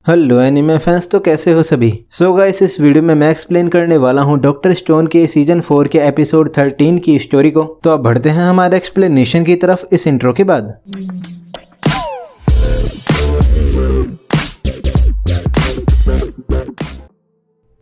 Hello anime fans, तो कैसे हो सभी। सो गाइस, इस वीडियो में मैं एक्सप्लेन करने वाला हूँ डॉक्टर स्टोन के सीजन 4 के एपिसोड 13 की स्टोरी को। तो अब बढ़ते हैं हमारे एक्सप्लेनेशन की तरफ इस इंट्रो के बाद।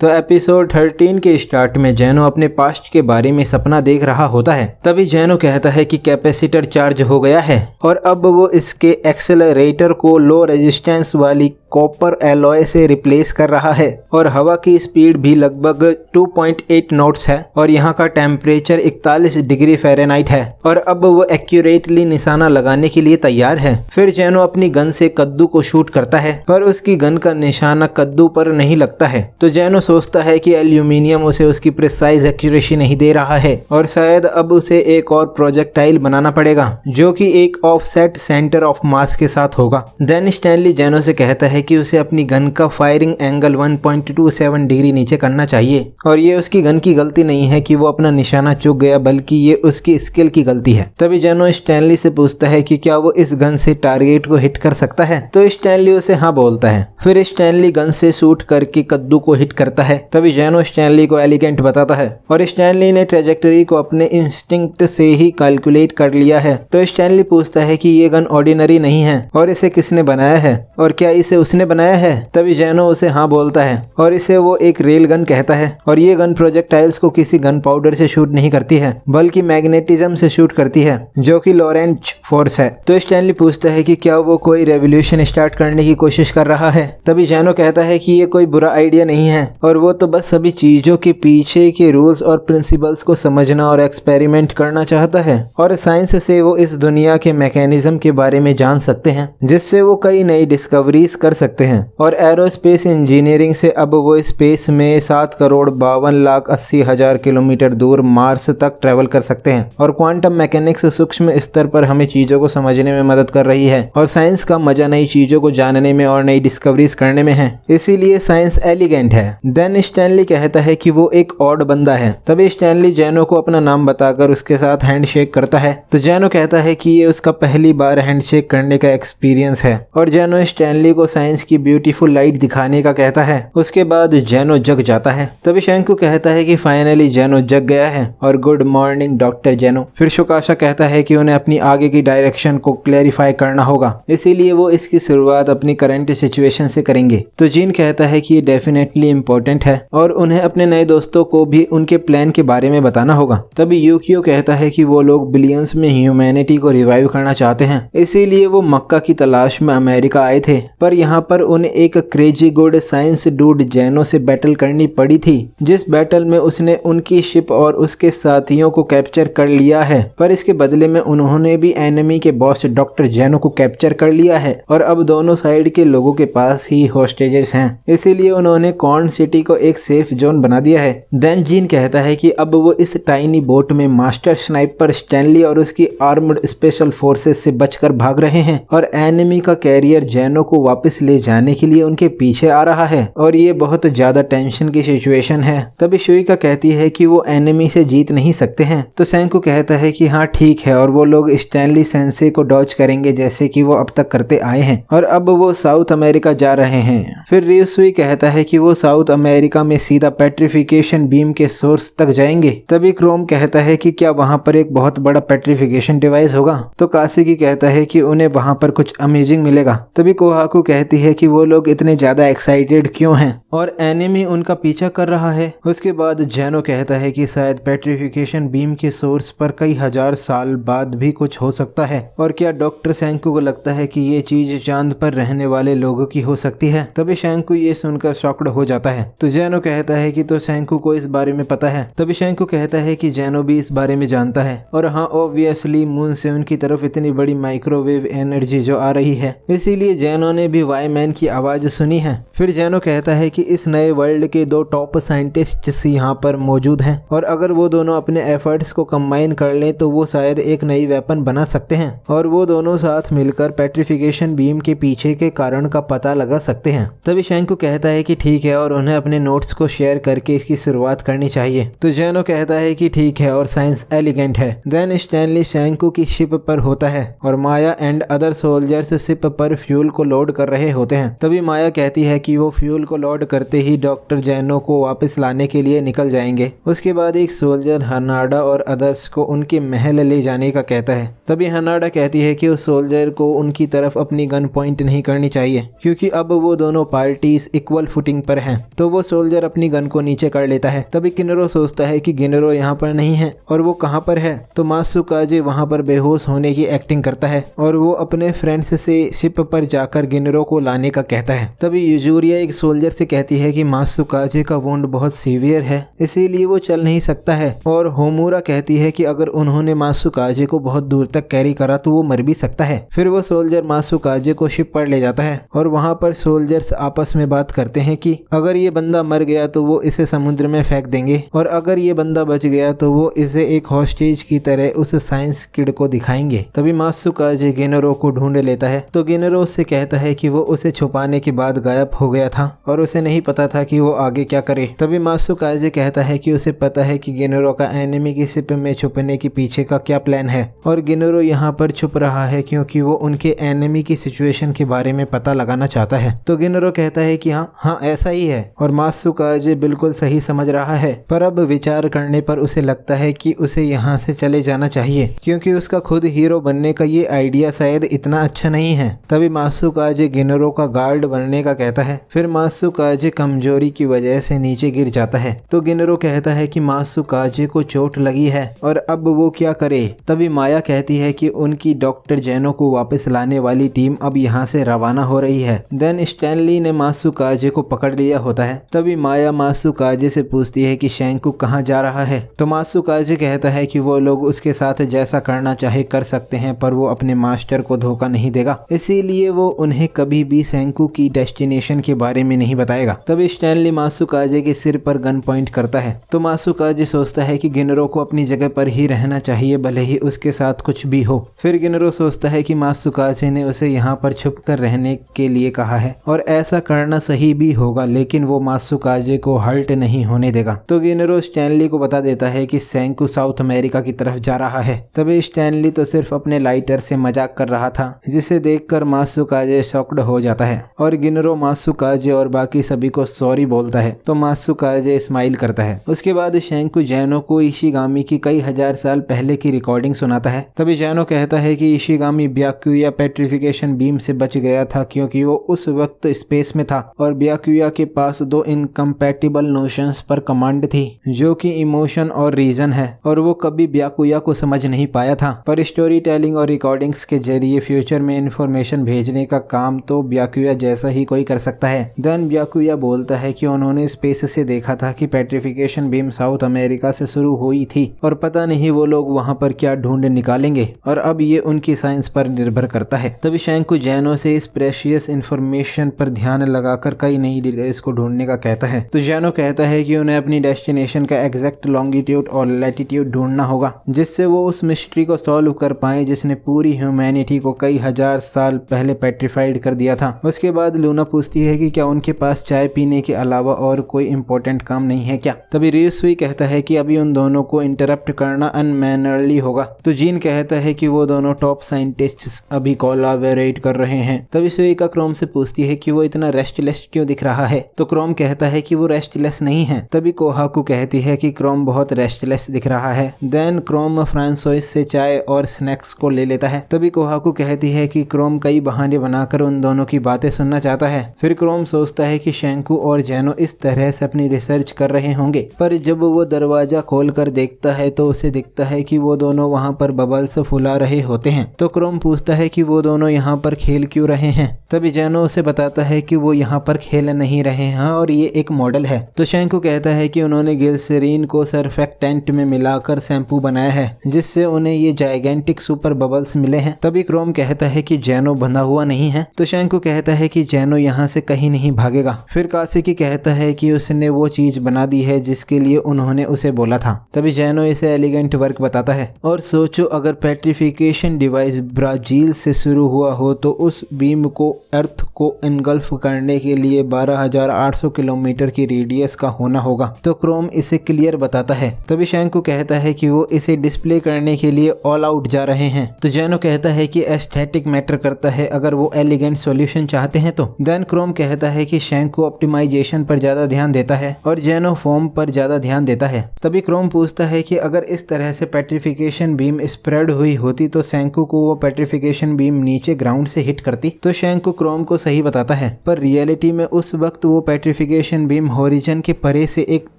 तो एपिसोड 13 के स्टार्ट में जैनो अपने पास्ट के बारे में सपना देख रहा होता है। तभी जैनो कहता है कि कैपेसिटर चार्ज हो गया है और अब वो इसके एक्सेलरेटर को लो रेजिस्टेंस वाली कॉपर एलॉय से रिप्लेस कर रहा है और हवा की स्पीड भी लगभग 2.8 नॉट्स है और यहाँ का टेम्परेचर 41 डिग्री फ़ारेनहाइट है और अब वो एक्यूरेटली निशाना लगाने के लिए तैयार है। फिर जैनो अपनी गन से कद्दू को शूट करता है पर उसकी गन का निशाना कद्दू पर नहीं लगता है। तो जैनो सोचता है कि एल्यूमिनियम उसे उसकी प्रिसाइज एक्यूरेसी नहीं दे रहा है और शायद अब उसे एक और प्रोजेक्टाइल बनाना पड़ेगा जो कि एक ऑफसेट सेंटर ऑफ मास के साथ होगा। देन स्टैनली जैनो से कहता है कि उसे अपनी गन का फायरिंग एंगल 1.27 डिग्री नीचे करना चाहिए और ये उसकी गन की गलती नहीं है कि वो अपना निशाना चूक गया, बल्कि ये उसकी स्किल की गलती है। तभी जैनो स्टैनली से पूछता है कि क्या वो इस गन से टारगेट को हिट कर सकता है, तो स्टैनली उसे हाँ बोलता है। फिर स्टैनली गन से शूट करके कद्दू को हिट करता है। तभी जैनो स्टैनली को एलिगेंट बताता है और स्टैनली ने ट्रेजेक्टरी को अपने इंस्टिंक्ट से ही कैलकुलेट कर लिया है। तो स्टैनली पूछता है कि ये गन ऑर्डिनरी नहीं है और इसे किसने बनाया है और क्या इसे उसने बनाया है। तभी जैनो उसे हाँ बोलता है और इसे वो एक रेल गन कहता है और ये गन प्रोजेक्टाइल्स को किसी गन पाउडर से शूट नहीं करती है बल्कि मैग्नेटिज्म से शूट करती है जो कि लॉरेंज फोर्स है। तो स्टैनली पूछता है कि क्या वो कोई रेवोल्यूशन स्टार्ट करने की कोशिश कर रहा है। तभी जैनो कहता है कि ये कोई बुरा आइडिया नहीं है और वो तो बस सभी चीजों के पीछे के रूल्स और प्रिंसिपल्स को समझना और एक्सपेरिमेंट करना चाहता है और साइंस से वो इस दुनिया के मैकेनिज्म के बारे में जान सकते हैं जिससे वो कई नई डिस्कवरीज कर सकते हैं। और एरोस्पेस इंजीनियरिंग से अब वो स्पेस में 7,52,80,000 किलोमीटर दूर मार्स तक ट्रेवल कर सकते हैं और क्वांटम मैकेनिक्स सूक्ष्म स्तर पर हमें चीजों को समझने में मदद कर रही है और साइंस का मजा नई चीजों को जानने में और नई डिस्कवरीज करने में है, इसीलिए साइंस एलिगेंट है। देन स्टैनली कहता है कि वो एक ऑड बंदा है। तभी स्टैनली जैनो को अपना नाम बताकर उसके साथ हैंडशेक करता है। तो जैनो कहता है कि ये उसका पहली बार हैंडशेक करने का एक्सपीरियंस है और जैनो स्टैनली को साइंस की ब्यूटीफुल लाइट दिखाने का कहता है। उसके बाद जैनो जग जाता है। तभी शैंकू कहता है कि फाइनली जैनो जग गया है और गुड मॉर्निंग डॉक्टर जैनो। फिर शुकाशा कहता है कि उन्हें अपनी आगे की डायरेक्शन को क्लैरिफाई करना होगा, इसीलिए वो इसकी शुरुआत अपनी करंट सिचुएशन से करेंगे। तो जीन कहता है कि ये डेफिनेटली इम्पोर्टेंट है और उन्हें अपने नए दोस्तों को भी उनके प्लान के बारे में बताना होगा। तभी यूकियो कहता है कि वो लोग बिलियंस में ह्यूमैनिटी को रिवाइव करना चाहते हैं, इसीलिए वो मक्का की तलाश में अमेरिका आए थे, पर यहाँ पर उन्हें एक क्रेजी गुड साइंस डूड जैनो से बैटल करनी पड़ी थी, जिस बैटल में उसने उनकी शिप और उसके साथियों को कैप्चर कर लिया है। पर इसके बदले में उन्होंने भी एनिमी के बॉस डॉक्टर जैनो को कैप्चर कर लिया है और अब दोनों साइड के लोगों के पास ही होस्टेजेस हैं, इसीलिए उन्होंने कॉर्न सिटी को एक सेफ जोन बना दिया है। देन जीन कहता है कि अब वो इस टाइनी बोट में मास्टर स्नाइपर स्टैनली और उसकी आर्म्ड स्पेशल फोर्सेस से बचकर भाग रहे हैं और एनिमी का कैरियर जैनो को वापस ले जाने के लिए उनके पीछे आ रहा है और ये बहुत ज्यादा टेंशन की सिचुएशन है। तभी शुइका कहती है कि वो एनिमी से जीत नहीं सकते हैं। तो सैंकू कहता है कि हाँ ठीक है और वो लोग स्टैनली सेंसे को डॉज करेंगे जैसे कि वो अब तक करते आए हैं और अब वो साउथ अमेरिका जा रहे हैं। फिर रियुसुई कहता है कि वो साउथ अमेरिका में सीधा पेट्रिफिकेशन बीम के सोर्स तक जाएंगे। तभी क्रोम कहता है कि क्या वहां पर एक बहुत बड़ा पेट्रिफिकेशन डिवाइस होगा। तो कासिकी कहता है कि उन्हें वहां पर कुछ अमेजिंग मिलेगा। तभी कोहाकू कहती है कि वो लोग इतने ज्यादा एक्साइटेड क्यों हैं और एनिमी उनका पीछा कर रहा है। उसके बाद जैनो कहता है कि शायद पेट्रिफिकेशन बीम के सोर्स पर कई हजार साल बाद भी कुछ हो सकता है और क्या डॉक्टर शैंकू को लगता है कि ये चीज चांद पर रहने वाले लोगों की हो सकती है। तभी शैंकू ये सुनकर शॉक्ड हो जाता है। तो जैनो कहता है कि तो शैंकू को इस बारे में पता है। तभी शैंकू कहता है कि जैनो भी इस बारे में जानता है और हाँ ऑब्वियसली मून से उनकी तरफ इतनी बड़ी माइक्रोवेव एनर्जी जो आ रही है, इसीलिए जैनो ने भी वाई मैन की आवाज सुनी है। फिर जैनो कहता है कि इस नए वर्ल्ड के दो टॉप साइंटिस्ट्स यहाँ पर मौजूद हैं और अगर वो दोनों अपने एफर्ट्स को कंबाइन कर लें तो वो शायद एक नई वेपन बना सकते हैं और वो दोनों साथ मिलकर पेट्रिफिकेशन बीम के पीछे के कारण का पता लगा सकते हैं। तभी शैंकू कहता है कि ठीक है और उन्हें अपने नोट्स को शेयर करके इसकी शुरुआत करनी चाहिए। तो जैनो कहता है कि ठीक है और साइंस एलिगेंट है। देन स्टैनली शैंकू की शिप पर होता है और माया एंड अदर सोल्जर्स शिप पर फ्यूल को लोड कर रहे होते हैं। तभी माया कहती है कि वो फ्यूल को लोड करते ही डॉक्टर जैनो को वापस लाने के लिए निकल जाएंगे। उसके बाद एक सोल्जर हनाडा और अदर्स को उनके महल ले जाने का कहता है। तभी हनाडा कहती है कि उस सोल्जर को उनकी तरफ अपनी गन पॉइंट नहीं करनी चाहिए क्योंकि अब वो दोनों पार्टीज इक्वल फुटिंग पर हैं। तो वो सोल्जर अपनी गन को नीचे कर लेता है। तभी किनरो सोचता है कि गिनरो यहाँ पर नहीं है और वो कहाँ पर है। तो मात्सुकाजे वहाँ पर बेहोश होने की एक्टिंग करता है और वो अपने फ्रेंड्स से शिप पर जाकर गिनरो को लाने का कहता है। तभी यूजुरिया एक सोल्जर से कहती है कि मात्सुकाजे का वुंड बहुत सीवियर है इसीलिए वो चल नहीं सकता है और होमुरा कहती है कि अगर उन्होंने मात्सुकाजे को बहुत दूर तक कैरी करा तो वो मर भी सकता है। फिर वो सोल्जर मात्सुकाजे को शिप पर ले जाता है और वहाँ पर सोल्जर्स आपस में बात करते हैं कि अगर ये बंदा मर गया तो वो इसे समुद्र में फेंक देंगे और अगर ये बंदा बच गया तो वो इसे एक हॉस्टेज की तरह उस साइंस किड को दिखाएंगे। तभी मात्सुकाजे गिनरो को ढूंढ लेता है तो गिनरो उससे कहता है कि वो उसे छुपाने के बाद गायब हो गया था और उसे नहीं पता था कि वो आगे क्या करे। तभी मात्सुकाजे कहता है कि उसे पता है कि गिनरो का एनिमी की शिप में छुपने के पीछे का क्या प्लान है और गिनरो यहाँ पर छुप रहा है क्योंकि वो उनके एनिमी की सिचुएशन के बारे में पता लगाना चाहता है। तो गिनरो कहता है कि हाँ ऐसा ही है और मात्सुकाजे बिल्कुल सही समझ रहा है पर अब विचार करने पर उसे लगता है कि उसे यहाँ से चले जाना चाहिए क्योंकि उसका खुद हीरो बनने का ये आइडिया शायद इतना अच्छा नहीं है। तभी मात्सुकाजे गिनरो का गार्ड बनने का कहता है। फिर मात्सुकाजे कमजोरी की वजह से नीचे गिर जाता है तो गिनरो कहता है कि मात्सुकाजे को चोट लगी है और अब वो क्या करे। तभी माया कहती है कि उनकी डॉक्टर जैनो को वापस लाने वाली टीम अब यहाँ से रवाना हो रही है। देन स्टैनली ने मात्सुकाजे को पकड़ लिया होता है। तभी माया मात्सुकाजे से पूछती है कि शैंकू कहाँ जा रहा है तो मात्सुकाजे कहता है कि वो लोग उसके साथ जैसा करना चाहे कर सकते हैं पर वो अपने मास्टर को धोखा नहीं देगा इसीलिए वो उन्हें कभी भी शैंकू की डेस्टिनेशन के बारे में नहीं बताएगा। तभी स्टैनली मात्सुकाजे के सिर पर गन पॉइंट करता है तो मात्सुकाजे सोचता है कि गिनरो को अपनी जगह पर ही रहना चाहिए भले ही उसके साथ कुछ भी हो। फिर गिनरो सोचता है कि मात्सुकाजे ने उसे यहाँ पर छुप कर रहने के लिए कहा है और ऐसा करना सही भी होगा लेकिन वो मात्सुकाजे को हर्ट नहीं होने देगा। तो गिनरो स्टैनली को बता देता है कि शैंकू साउथ अमेरिका की तरफ जा रहा है। तभी स्टैनली तो सिर्फ अपने लाइटर से मजाक कर रहा था जिसे देखकर मात्सुकाजे शॉक्ड हो जाता है और गिनरो मात्सुकाजे और बाकी सभी को सॉरी बोलता है तो मात्सुकाजे स्माइल करता है। उसके बाद शैंकू जैनो को इशिगामी की कई हजार साल पहले की रिकॉर्डिंग सुनाता है। तभी जैनो कहता है कि इशिगामी ब्याकुया पेट्रिफिकेशन बीम से बच गया था क्योंकि वो उस वक्त स्पेस में था और ब्याकुया के पास दो इनकम्पैटिबल नोशंस पर कमांड थी जो कि इमोशन और रीजन है और वो कभी ब्याकुया को समझ नहीं पाया था पर स्टोरी टेलिंग और रिकॉर्डिंग्स के जरिए फ्यूचर में इंफॉर्मेशन भेजने का काम तो ब्याकुया जैसा ही कोई कर सकता है। देन ब्याकुया बोलता है कि उन्होंने स्पेस से देखा था कि पेट्रिफिकेशन बीम साउथ अमेरिका से शुरू हुई थी और पता नहीं वो लोग वहां पर क्या ढूंढ निकालेंगे और अब ये उनकी साइंस पर निर्भर करता है। तभी शैंकू जैनो से इस प्रेशियस इंफॉर्मेशन पर ध्यान लगाकर कई नई डिटेल्स को ढूंढने का कहता है। तो जैनो कहता है कि उन्हें अपनी डेस्टिनेशन का एग्जैक्ट लॉन्गिट्यूड और लैटिट्यूड ढूंढना होगा जिससे वो उस मिस्ट्री को सॉल्व कर पाए जिसने पूरी ह्यूमैनिटी को कई हजार साल पहले पेट्रिफाइड कर दिया था। उसके बाद लूना पूछती है कि क्या उनके पास चाय पीने के अलावा और कोई इम्पोर्टेंट काम नहीं है क्या। तभी रियुसुई कहता है कि अभी उन दोनों को इंटरप्ट करना अनमैनरली होगा। तो जीन कहता है कि वो दोनों टॉप साइंटिस्ट्स अभी कोलैबोरेट कर रहे हैं। तभी सुइका क्रोम से पूछती है कि वो इतना रेस्टलेस क्यों दिख रहा है तो क्रोम कहता है कि वो रेस्टलेस नहीं है। तभी कोहाकू कहती है कि क्रोम बहुत रेस्टलेस दिख रहा है। देन क्रोम फ्रांसोइस से चाय और स्नैक्स को ले लेता है। तभी कोहाकू कहती है कि क्रोम कई बहाने बनाकर उन दोनों की बातें सुनना चाहता है। फिर क्रोम सोचता है कि शैंकू और जैनो इस तरह से अपनी रिसर्च कर रहे होंगे पर जब वो दरवाजा खोलकर देखता है तो उसे दिखता है कि वो दोनों वहां पर बबल्स फुला रहे होते हैं। तो क्रोम पूछता है कि वो दोनों यहाँ पर खेल क्यों रहे हैं। तभी जैनो उसे बताता है कि वो यहाँ पर खेल नहीं रहे हैं और ये एक मॉडल है। तो शैंकू कहता है कि उन्होंने ग्लिसरीन को सर्फेक्टेंट में मिलाकर शैम्पू बनाया है जिससे उन्हें ये जाइगेंटिक सुपर बबल्स मिले हैं। तभी क्रोम कहता है कि जैनो बंधा हुआ नहीं है। तो शैंकू कहता है कि जैनो यहाँ से कहीं नहीं भागेगा। फिर कासिकी कहता है कि उसने वो चीज बना दी है जिसके लिए उन्होंने उसे बोला था। तभी जैनो इसे एलिगेंट वर्क बताता है और सोचो अगर पेट्रिफिकेशन डिवाइस ब्राजील से शुरू हुआ हो तो उस बीम को अर्थ को इनगल्फ करने के लिए 12,800 किलोमीटर की रेडियस का होना होगा। तो क्रोम इसे क्लियर बताता है। तभी शैंकू कहता है कि वो इसे डिस्प्ले करने के लिए ऑल आउट जा रहे हैं। तो जैनो कहता है कि एस्थेटिक मैटर करता है। अगर वो एलिगेंट सॉल्यूशन सॉल्यूशन चाहते हैं तो। देन क्रोम कहता है कि शैंकू ऑप्टिमाइजेशन पर ज्यादा ध्यान देता है और जेनो फॉर्म पर ज्यादा ध्यान देता है। तभी क्रोम पूछता है कि अगर इस तरह से पेट्रिफिकेशन बीम स्प्रेड हुई होती तो शैंकू को वो पेट्रिफिकेशन बीम नीचे ग्राउंड से हिट करती। तो शैंकू क्रोम को सही बताता है, पर रियलिटी में उस वक्त वो पेट्रिफिकेशन बीम होरिजन के परे से एक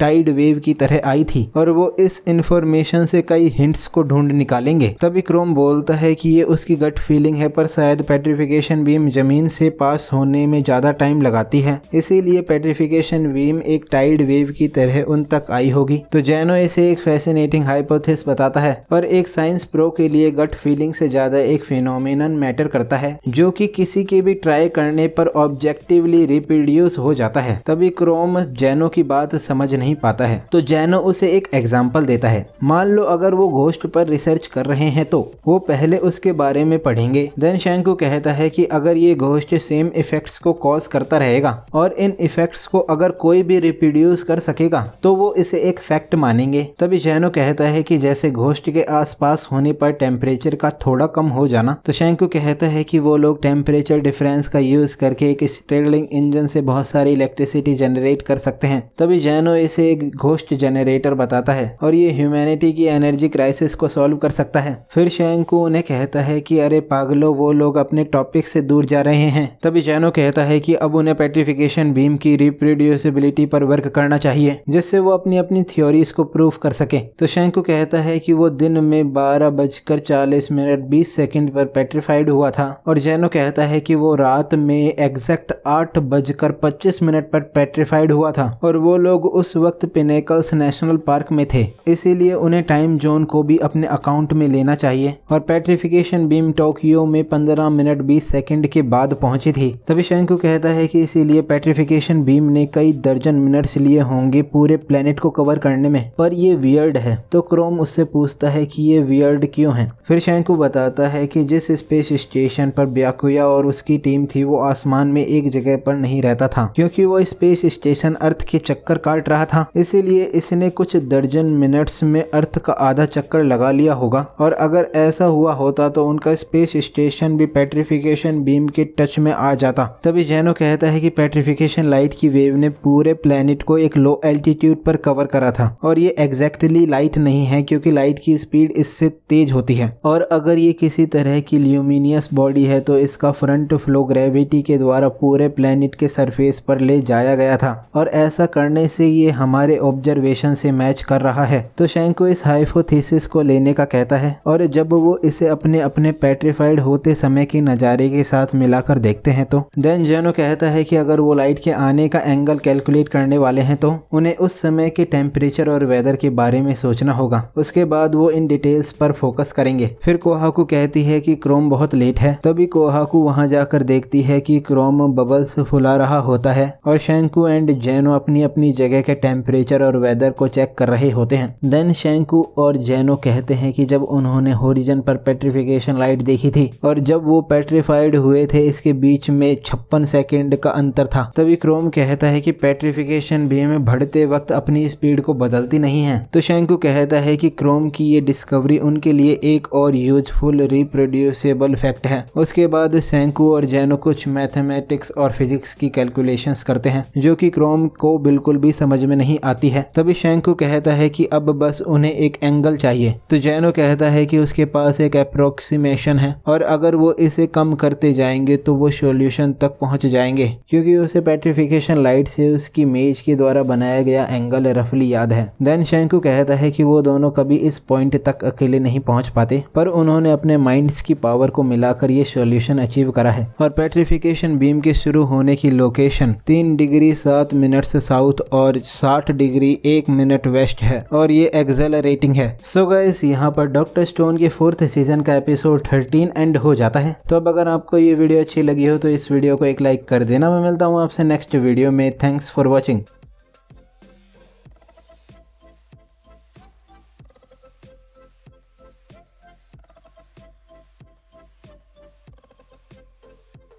टाइड वेव की तरह आई थी और वो इस इंफॉर्मेशन से कई हिंट्स को ढूंढ निकालेंगे। तभी क्रोम बोलता है कि ये उसकी गट फीलिंग है, पर शायद पेट्रिफिकेशन बीम जमीन से पास होने में ज्यादा टाइम लगाती है, इसीलिए पेट्रिफिकेशन बीम एक टाइड वेव की तरह उन तक आई होगी। तो जेनो इसे एक फैसिनेटिंग हाइपोथेसिस बताता है, पर एक साइंस प्रो के लिए गट फीलिंग से ज्यादा एक फिनोमिनन मैटर करता है जो कि किसी के भी ट्राई करने पर ऑब्जेक्टिवली रिप्रोड्यूस हो जाता है। तभी क्रोम जेनो की बात समझ नहीं पाता है, तो जेनो उसे एक एग्जांपल देता है। मान लो अगर वो घोस्ट पर रिसर्च कर रहे हैं तो वो पहले उसके बारे में पढ़ेंगे। देन शैंकू कहता है कि अगर ये घोस्ट सेम इफेक्ट्स को कॉज करता रहेगा और इन इफेक्ट्स को अगर कोई भी रिप्रोड्यूस कर सकेगा तो वो इसे एक फैक्ट मानेंगे। तभी जेनो कहता है कि जैसे घोस्ट के आसपास होने पर टेम्परेचर का थोड़ा कम हो जाना। तो शैंकू कहता है कि वो लोग टेम्परेचर डिफरेंस का यूज करके एक स्टर्लिंग इंजन से बहुत सारी इलेक्ट्रिसिटी जनरेट कर सकते हैं। तभी जेनो इसे एक घोस्ट जनरेटर बताता है और ये ह्यूमैनिटी की एनर्जी क्राइसिस को सॉल्व कर सकता है। फिर शैंकू उन्हें कहता है कि अरे पागलो, वो लोग अपने टॉपिक से दूर जा रहे हैं। तभी जेनो कहता है कि अब उन्हें पेट्रिफिकेशन बीम की रिप्रोड्यूसिबिलिटी पर वर्क करना चाहिए जिससे वो अपनी अपनी थ्योरीज को प्रूव कर सके। तो शैंकू कहता है कि वो दिन में 12:40 पर पेट्रिफाइड हुआ था और जेनो कहता है कि वो रात में एग्जैक्ट 8:25 पर पेट्रिफाइड हुआ था और वो लोग उस वक्त पिनेकल्स नेशनल पार्क में थे, इसीलिए उन्हें टाइम जोन को भी अपने अकाउंट में लेना चाहिए। और पेट्रिफिकेशन बीम टोक्यो में 15:20 के बाद पहुंची थी। तभी शैंकू कहता है कि इसीलिए पेट्रिफिकेशन बीम ने कई दर्जन मिनट्स लिए होंगे पूरे प्लेनेट को कवर करने में, पर ये वियर्ड है। तो क्रोम उससे पूछता है कि ये वियर्ड क्यों है। फिर शैंकू बताता है कि जिस स्पेस स्टेशन पर ब्याकुया और उसकी टीम थी वो आसमान में एक जगह पर नहीं रहता था, क्योंकि वो स्पेस स्टेशन अर्थ के चक्कर काट रहा था, इसीलिए इसने कुछ दर्जन मिनट्स में अर्थ का आधा चक्कर लगा लिया होगा। और अगर ऐसा हुआ होता तो उनका स्पेस स्टेशन भी पेट्रिफिकेशन बीम के टच में आ जाता। तभी जेनो कहता है कि पेट्रिफिकेशन लाइट की वेव ने पूरे प्लेनेट को एक लो एल्टीट्यूड पर कवर करा था और ये एग्जैक्टली लाइट नहीं है, क्योंकि लाइट की स्पीड इससे तेज होती है। और अगर ये किसी तरह की ल्यूमिनियस बॉडी है तो इसका फ्रंट फ्लो ग्रेविटी के द्वारा पूरे प्लेनेट के सरफेस पर ले जाया गया था और ऐसा करने से ये हमारे ऑब्जर्वेशन से मैच कर रहा है। तो शैंकू इस हाइपोथेसिस को लेने का कहता है और जब वो इसे अपने अपने पेट्रिफाइड होते समय के नज़ारे के साथ मिलाकर देखते हैं तो देन जेनो कहता है कि अगर वो लाइट के आने का एंगल कैलकुलेट करने वाले हैं तो उन्हें उस समय के टेम्परेचर और वेदर के बारे में सोचना होगा, उसके बाद वो इन डिटेल्स पर फोकस करेंगे। फिर कोहाकू कहती है कि क्रोम बहुत लेट है। तभी कोहाकू वहां जाकर देखती है कि क्रोम बबल्स फुला रहा होता है और शैंकू एंड जेनो अपनी अपनी जगह के टेम्परेचर और वेदर को चेक कर रहे होते हैं। देन शैंकू और जेनो कहते हैं कि जब उन्होंने होरिजन पर पेट्रिफिकेशन लाइट देखी थी और जब वो पेट्रिफाइड हुए थे इसके बीच में 56 सेकंड का अंतर था। तभी क्रोम कहता है कि पेट्रिफिकेशन बीम बढ़ते वक्त अपनी स्पीड को बदलती नहीं है। तो शैंकू कहता है कि क्रोम की ये डिस्कवरी उनके लिए एक और यूजफुल रिप्रोड्यूसेबल फैक्ट है। उसके बाद शैंकू और जेनो कुछ मैथमेटिक्स और फिजिक्स की कैलकुलेशंस करते हैं जो कि क्रोम को बिल्कुल भी समझ में नहीं आती है। तभी शैंकू कहता है कि अब बस उन्हें एक एंगल चाहिए। तो जेनो कहता है कि उसके पास एक अप्रोक्सीमेशन है और अगर वो इसे कम करते जाएंगे तो वो सॉल्यूशन तक पहुंच जाएंगे, क्योंकि उसे पेट्रिफिकेशन लाइट से उसकी मेज के द्वारा बनाया गया एंगल रफली याद है। देन शैंकू कहता है कि वो दोनों कभी इस पॉइंट तक अकेले नहीं पहुंच पाते, पर उन्होंने अपने माइंड्स की पावर को मिलाकर ये सॉल्यूशन अचीव करा है। और पेट्रिफिकेशन बीम के शुरू होने की लोकेशन 3 डिग्री 7 मिनट्स साउथ और 60 डिग्री 1 मिनट वेस्ट है और ये एक्सेलरेटिंग है। सो गाइस, यहाँ पर डॉक्टर स्टोन के 4th सीजन का एपिसोड 13 एंड हो जाता है। तो अब अगर आपको ये वीडियो अच्छी लगी हो तो इस वीडियो को एक लाइक कर देना। मैं मिलता हूँ आपसे नेक्स्ट वीडियो में। Thanks for watching.